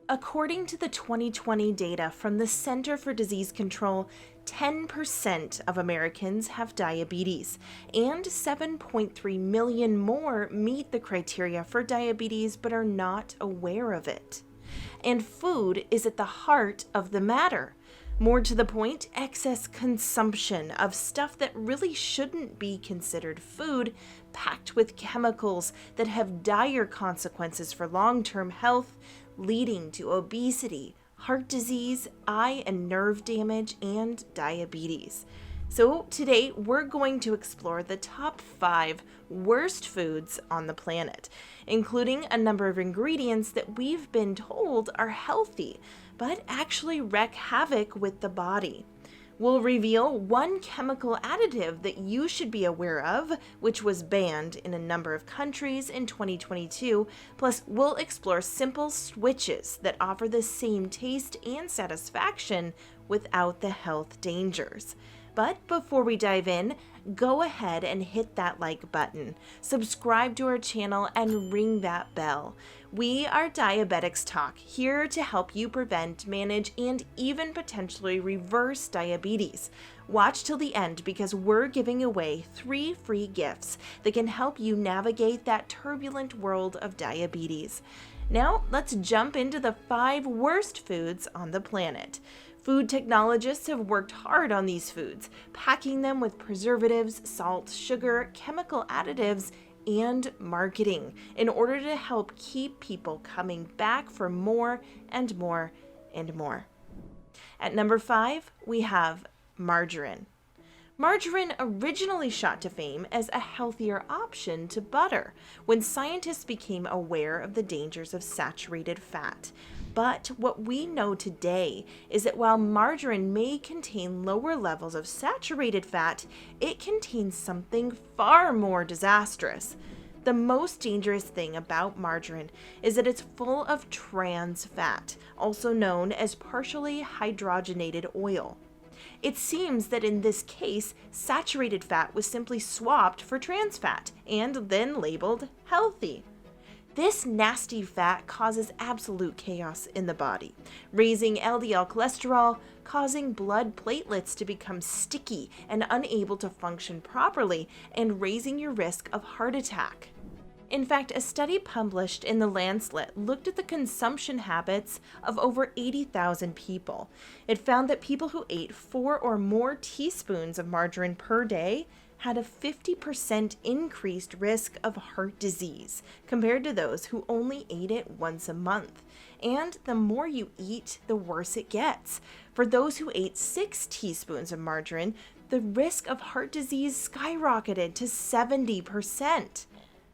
According to the 2020 data from the Center for Disease Control, 10% of Americans have diabetes, and 7.3 million more meet the criteria for diabetes but are not aware of it. And food is at the heart of the matter. More to the point, excess consumption of stuff that really shouldn't be considered food, packed with chemicals that have dire consequences for long-term health, leading to obesity, heart disease, eye and nerve damage, and diabetes. So today we're going to explore the top 5 worst foods on the planet, including a number of ingredients that we've been told are healthy, but actually wreak havoc with the body. We'll reveal one chemical additive that you should be aware of, which was banned in a number of countries in 2022, plus we'll explore simple switches that offer the same taste and satisfaction without the health dangers. But before we dive in, go ahead and hit that like button, subscribe to our channel, and ring that bell. We are Diabetics Talk, here to help you prevent, manage, and even potentially reverse diabetes. Watch till the end because we're giving away 3 free gifts that can help you navigate that turbulent world of diabetes. Now, let's jump into the 5 worst foods on the planet. Food technologists have worked hard on these foods, packing them with preservatives, salt, sugar, chemical additives, and marketing in order to help keep people coming back for more and more and more. At number 5, we have margarine. Margarine originally shot to fame as a healthier option to butter when scientists became aware of the dangers of saturated fat. But what we know today is that while margarine may contain lower levels of saturated fat, it contains something far more disastrous. The most dangerous thing about margarine is that it's full of trans fat, also known as partially hydrogenated oil. It seems that in this case, saturated fat was simply swapped for trans fat and then labeled healthy. This nasty fat causes absolute chaos in the body, raising LDL cholesterol, causing blood platelets to become sticky and unable to function properly, and raising your risk of heart attack. In fact, a study published in The Lancet looked at the consumption habits of over 80,000 people. It found that people who ate 4 or more teaspoons of margarine per day had a 50% increased risk of heart disease compared to those who only ate it once a month. And the more you eat, the worse it gets. For those who ate 6 teaspoons of margarine, the risk of heart disease skyrocketed to 70%.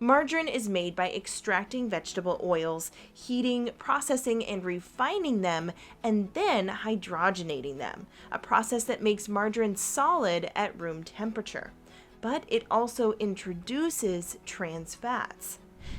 Margarine is made by extracting vegetable oils, heating, processing, and refining them, and then hydrogenating them, a process that makes margarine solid at room temperature. But it also introduces trans fats.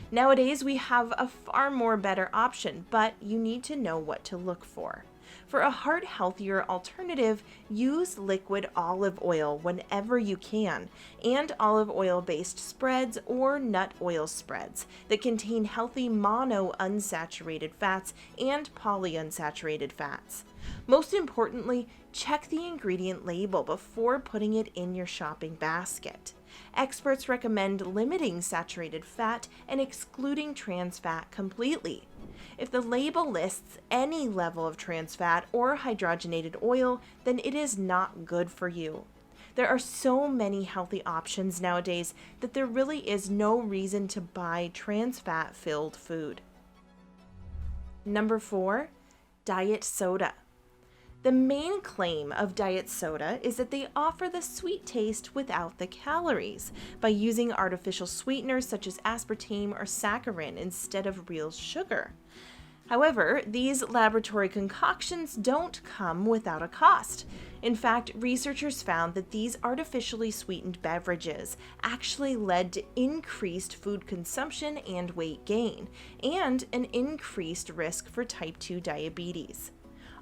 Nowadays, we have a far more better option, but you need to know what to look for. For a heart healthier alternative, use liquid olive oil whenever you can, and olive oil based spreads or nut oil spreads that contain healthy monounsaturated fats and polyunsaturated fats. Most importantly, check the ingredient label before putting it in your shopping basket. Experts recommend limiting saturated fat and excluding trans fat completely. If the label lists any level of trans fat or hydrogenated oil, then it is not good for you. There are so many healthy options nowadays that there really is no reason to buy trans fat filled food. Number 4, diet soda. The main claim of diet soda is that they offer the sweet taste without the calories by using artificial sweeteners such as aspartame or saccharin instead of real sugar. However, these laboratory concoctions don't come without a cost. In fact, researchers found that these artificially sweetened beverages actually led to increased food consumption and weight gain, and an increased risk for type 2 diabetes.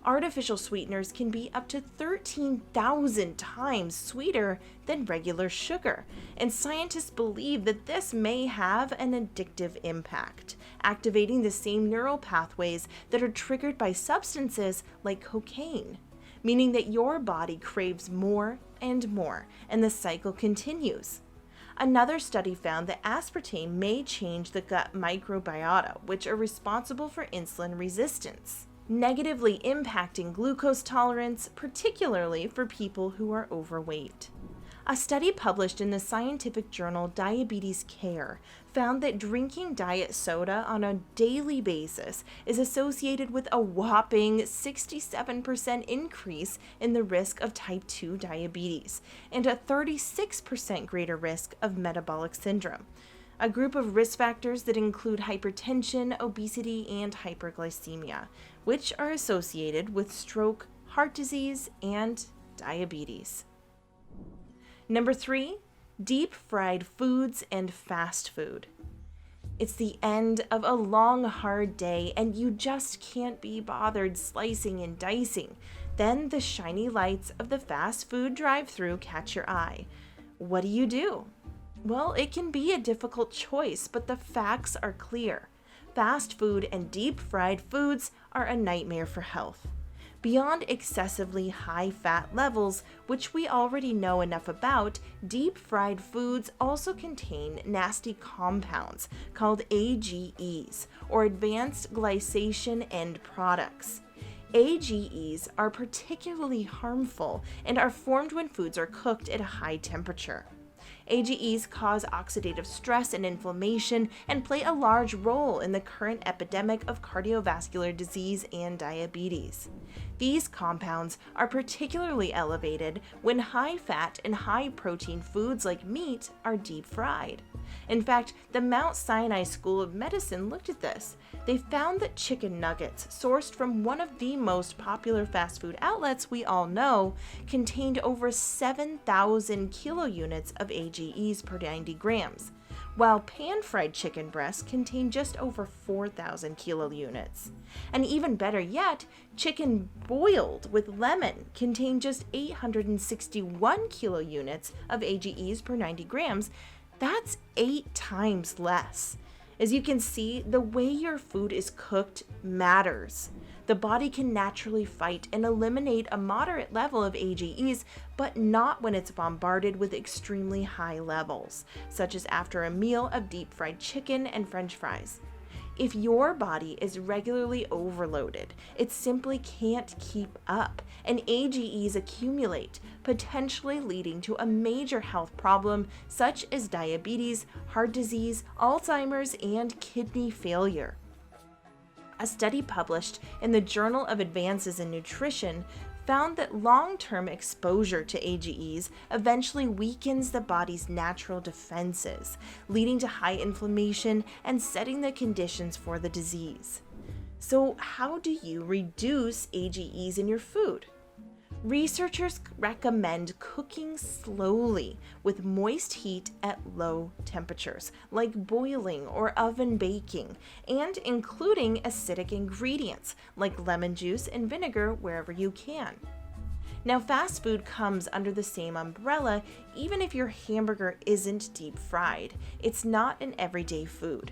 Artificial sweeteners can be up to 13,000 times sweeter than regular sugar, and scientists believe that this may have an addictive impact, activating the same neural pathways that are triggered by substances like cocaine, meaning that your body craves more and more, and the cycle continues. Another study found that aspartame may change the gut microbiota, which are responsible for insulin resistance, negatively impacting glucose tolerance, particularly for people who are overweight. A study published in the scientific journal Diabetes Care found that drinking diet soda on a daily basis is associated with a whopping 67% increase in the risk of type 2 diabetes and a 36% greater risk of metabolic syndrome, a group of risk factors that include hypertension, obesity, and hyperglycemia, which are associated with stroke, heart disease, and diabetes. Number 3, deep fried foods and fast food. It's the end of a long, hard day, and you just can't be bothered slicing and dicing. Then the shiny lights of the fast food drive-thru catch your eye. What do? Well, it can be a difficult choice, but the facts are clear. Fast food and deep fried foods are a nightmare for health. Beyond excessively high fat levels, which we already know enough about, deep fried foods also contain nasty compounds called AGEs, or advanced glycation end products. AGEs are particularly harmful and are formed when foods are cooked at a high temperature. AGEs cause oxidative stress and inflammation and play a large role in the current epidemic of cardiovascular disease and diabetes. These compounds are particularly elevated when high-fat and high-protein foods like meat are deep fried. In fact, the Mount Sinai School of Medicine looked at this. They found that chicken nuggets, sourced from one of the most popular fast food outlets we all know, contained over 7,000 kilounits of AGEs per 90 grams, while pan-fried chicken breasts contain just over 4,000 kilounits. And even better yet, chicken boiled with lemon contained just 861 kilounits of AGEs per 90 grams. That's 8 times less. As you can see, the way your food is cooked matters. The body can naturally fight and eliminate a moderate level of AGEs, but not when it's bombarded with extremely high levels, such as after a meal of deep fried chicken and French fries. If your body is regularly overloaded, it simply can't keep up, and AGEs accumulate, potentially leading to a major health problem such as diabetes, heart disease, Alzheimer's, and kidney failure. A study published in the Journal of Advances in Nutrition found that long-term exposure to AGEs eventually weakens the body's natural defenses, leading to high inflammation and setting the conditions for the disease. So, how do you reduce AGEs in your food? Researchers recommend cooking slowly with moist heat at low temperatures, like boiling or oven baking, and including acidic ingredients like lemon juice and vinegar wherever you can. Now, fast food comes under the same umbrella even if your hamburger isn't deep fried. It's not an everyday food.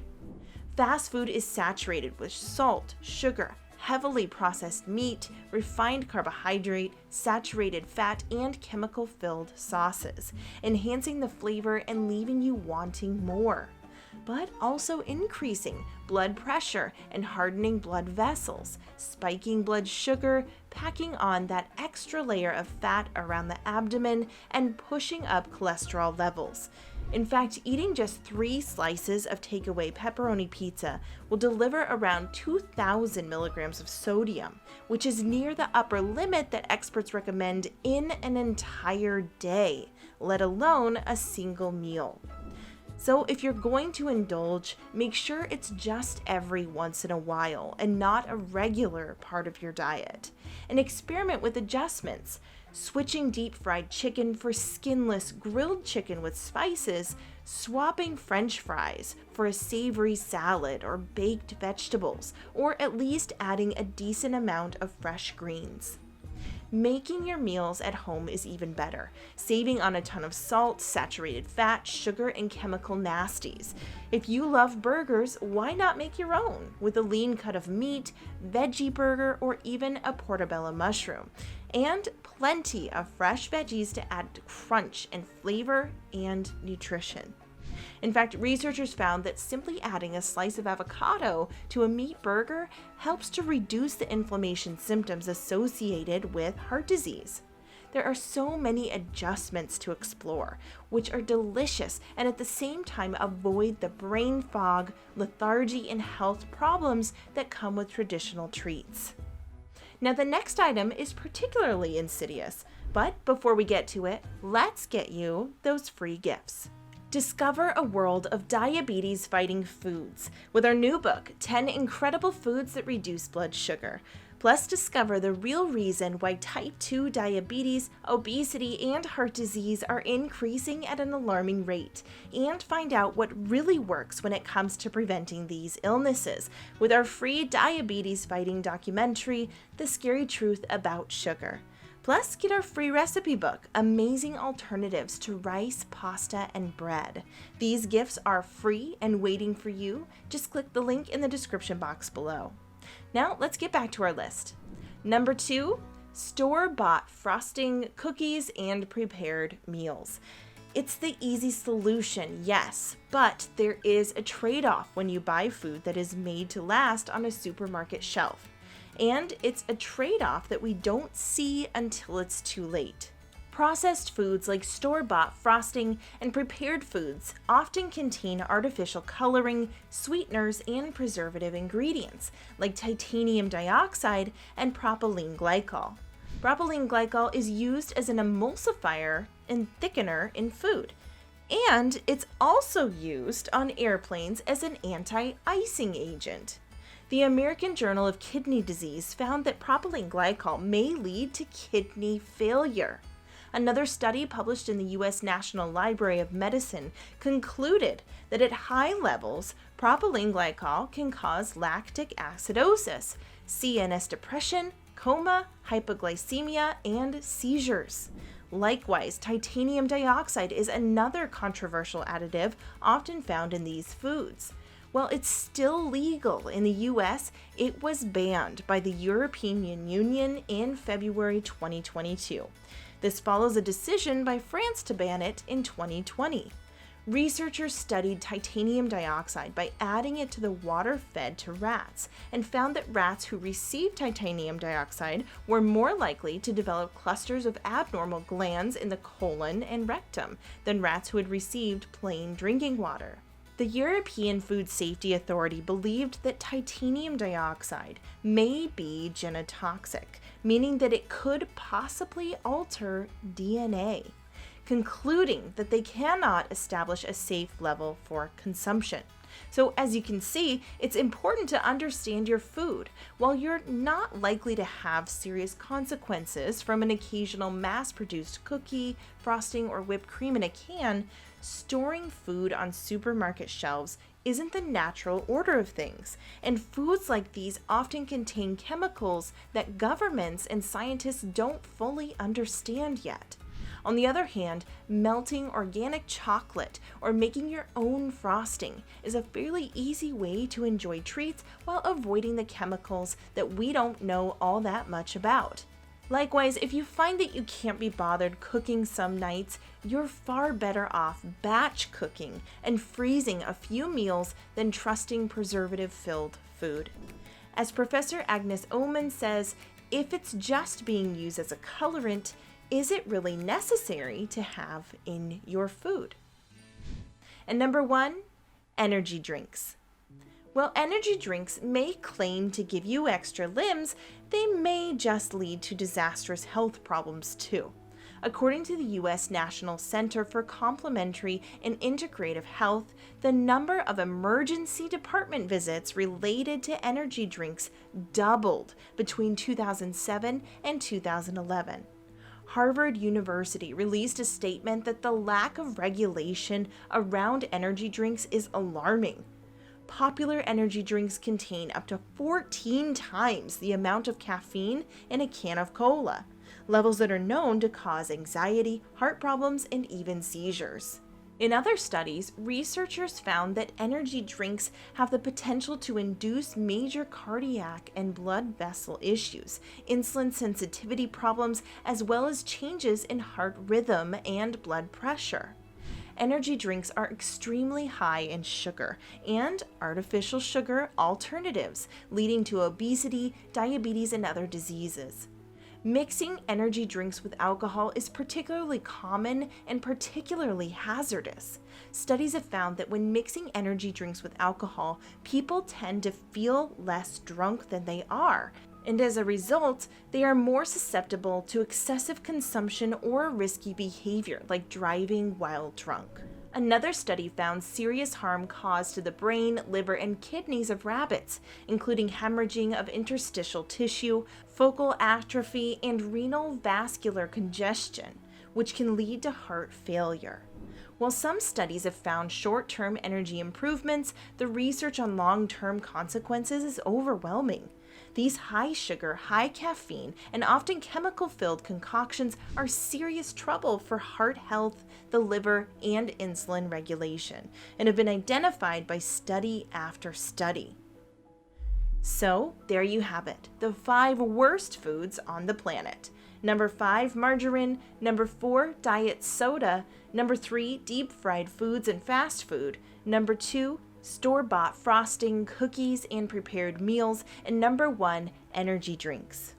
Fast food is saturated with salt, sugar, heavily processed meat, refined carbohydrate, saturated fat, and chemical-filled sauces, enhancing the flavor and leaving you wanting more, but also increasing blood pressure and hardening blood vessels, spiking blood sugar, packing on that extra layer of fat around the abdomen, and pushing up cholesterol levels. In fact, eating just 3 slices of takeaway pepperoni pizza will deliver around 2,000 milligrams of sodium, which is near the upper limit that experts recommend in an entire day, let alone a single meal. So if you're going to indulge, make sure it's just every once in a while and not a regular part of your diet. And experiment with adjustments. Switching deep fried chicken for skinless grilled chicken with spices, swapping French fries for a savory salad or baked vegetables, or at least adding a decent amount of fresh greens. Making your meals at home is even better, saving on a ton of salt, saturated fat, sugar, and chemical nasties. If you love burgers, why not make your own with a lean cut of meat, veggie burger, or even a portobello mushroom? And plenty of fresh veggies to add crunch and flavor and nutrition. In fact, researchers found that simply adding a slice of avocado to a meat burger helps to reduce the inflammation symptoms associated with heart disease. There are so many adjustments to explore, which are delicious and at the same time avoid the brain fog, lethargy, and health problems that come with traditional treats. Now, the next item is particularly insidious, but before we get to it, let's get you those free gifts. Discover a world of diabetes-fighting foods with our new book, 10 Incredible Foods That Reduce Blood Sugar. Plus, discover the real reason why type 2 diabetes, obesity, and heart disease are increasing at an alarming rate. And find out what really works when it comes to preventing these illnesses with our free diabetes-fighting documentary, The Scary Truth About Sugar. Plus, get our free recipe book, Amazing Alternatives to Rice, Pasta, and Bread. These gifts are free and waiting for you. Just click the link in the description box below. Now, let's get back to our list. Number 2, store-bought frosting, cookies, and prepared meals. It's the easy solution, yes, but there is a trade-off when you buy food that is made to last on a supermarket shelf. And it's a trade-off that we don't see until it's too late. Processed foods like store-bought frosting and prepared foods often contain artificial coloring, sweeteners, and preservative ingredients like titanium dioxide and propylene glycol. Propylene glycol is used as an emulsifier and thickener in food. And it's also used on airplanes as an anti-icing agent. The American Journal of Kidney Disease found that propylene glycol may lead to kidney failure. Another study published in the U.S. National Library of Medicine concluded that at high levels, propylene glycol can cause lactic acidosis, CNS depression, coma, hypoglycemia, and seizures. Likewise, titanium dioxide is another controversial additive often found in these foods. While it's still legal in the US, it was banned by the European Union in February 2022. This follows a decision by France to ban it in 2020. Researchers studied titanium dioxide by adding it to the water fed to rats and found that rats who received titanium dioxide were more likely to develop clusters of abnormal glands in the colon and rectum than rats who had received plain drinking water. The European Food Safety Authority believed that titanium dioxide may be genotoxic, meaning that it could possibly alter DNA, concluding that they cannot establish a safe level for consumption. So as you can see, it's important to understand your food. While you're not likely to have serious consequences from an occasional mass-produced cookie, frosting, or whipped cream in a can, storing food on supermarket shelves isn't the natural order of things, and foods like these often contain chemicals that governments and scientists don't fully understand yet. On the other hand, melting organic chocolate or making your own frosting is a fairly easy way to enjoy treats while avoiding the chemicals that we don't know all that much about. Likewise, if you find that you can't be bothered cooking some nights, you're far better off batch cooking and freezing a few meals than trusting preservative-filled food. As Professor Agnes Oman says, if it's just being used as a colorant, is it really necessary to have in your food? And number 1, energy drinks. While energy drinks may claim to give you extra limbs, they may just lead to disastrous health problems too. According to the U.S. National Center for Complementary and Integrative Health, the number of emergency department visits related to energy drinks doubled between 2007 and 2011. Harvard University released a statement that the lack of regulation around energy drinks is alarming. Popular energy drinks contain up to 14 times the amount of caffeine in a can of cola. levels that are known to cause anxiety, heart problems, and even seizures. In other studies, researchers found that energy drinks have the potential to induce major cardiac and blood vessel issues, insulin sensitivity problems, as well as changes in heart rhythm and blood pressure. Energy drinks are extremely high in sugar and artificial sugar alternatives, leading to obesity, diabetes, and other diseases. Mixing energy drinks with alcohol is particularly common and particularly hazardous. Studies have found that when mixing energy drinks with alcohol, people tend to feel less drunk than they are, and as a result, they are more susceptible to excessive consumption or risky behavior like driving while drunk. Another study found serious harm caused to the brain, liver, and kidneys of rabbits, including hemorrhaging of interstitial tissue, focal atrophy, and renal vascular congestion, which can lead to heart failure. While some studies have found short-term energy improvements, the research on long-term consequences is overwhelming. These high sugar, high caffeine, and often chemical-filled concoctions are serious trouble for heart health, the liver, and insulin regulation, and have been identified by study after study. So, there you have it, the 5 worst foods on the planet. Number 5, margarine. Number 4, diet soda. Number 3, deep-fried foods and fast food. Number 2, store-bought frosting, cookies, and prepared meals. And number 1, energy drinks.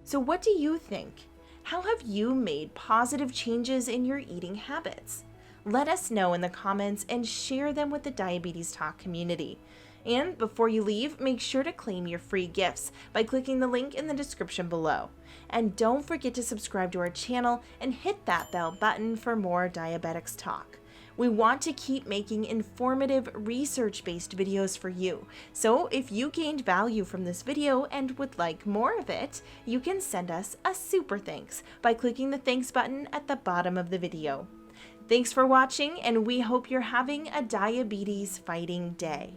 So what do you think? How have you made positive changes in your eating habits? Let us know in the comments and share them with the Diabetes Talk community. And before you leave, make sure to claim your free gifts by clicking the link in the description below. And don't forget to subscribe to our channel and hit that bell button for more Diabetics Talk. We want to keep making informative, research-based videos for you. So if you gained value from this video and would like more of it, you can send us a super thanks by clicking the thanks button at the bottom of the video. Thanks for watching, and we hope you're having a diabetes fighting day.